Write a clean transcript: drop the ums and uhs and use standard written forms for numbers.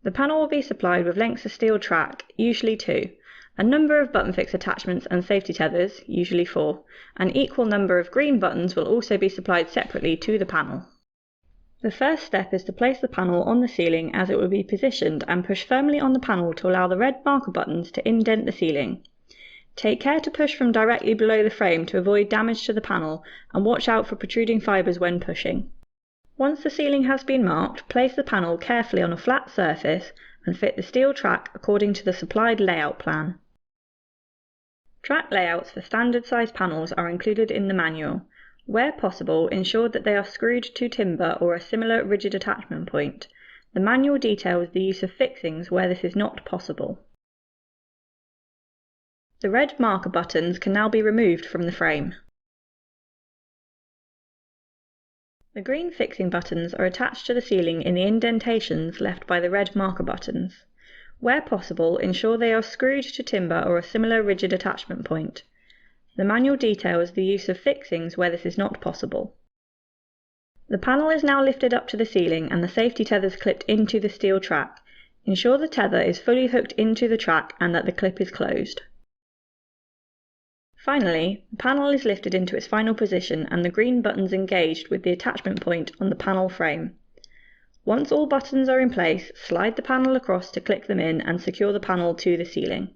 The panel will be supplied with lengths of steel track, usually 2, a number of button fix attachments and safety tethers, usually 4. An equal number of green buttons will also be supplied separately to the panel. The first step is to place the panel on the ceiling as it will be positioned and push firmly on the panel to allow the red marker buttons to indent the ceiling. Take care to push from directly below the frame to avoid damage to the panel, and watch out for protruding fibres when pushing. Once the ceiling has been marked, place the panel carefully on a flat surface and fit the steel track according to the supplied layout plan. Track layouts for standard size panels are included in the manual. Where possible, ensure that they are screwed to timber or a similar rigid attachment point. The manual details the use of fixings where this is not possible. The red marker buttons can now be removed from the frame. The green fixing buttons are attached to the ceiling in the indentations left by the red marker buttons. Where possible, ensure they are screwed to timber or a similar rigid attachment point. The manual details the use of fixings where this is not possible. The panel is now lifted up to the ceiling and the safety tethers clipped into the steel track. Ensure the tether is fully hooked into the track and that the clip is closed. Finally, the panel is lifted into its final position and the green buttons engaged with the attachment point on the panel frame. Once all buttons are in place, slide the panel across to click them in and secure the panel to the ceiling.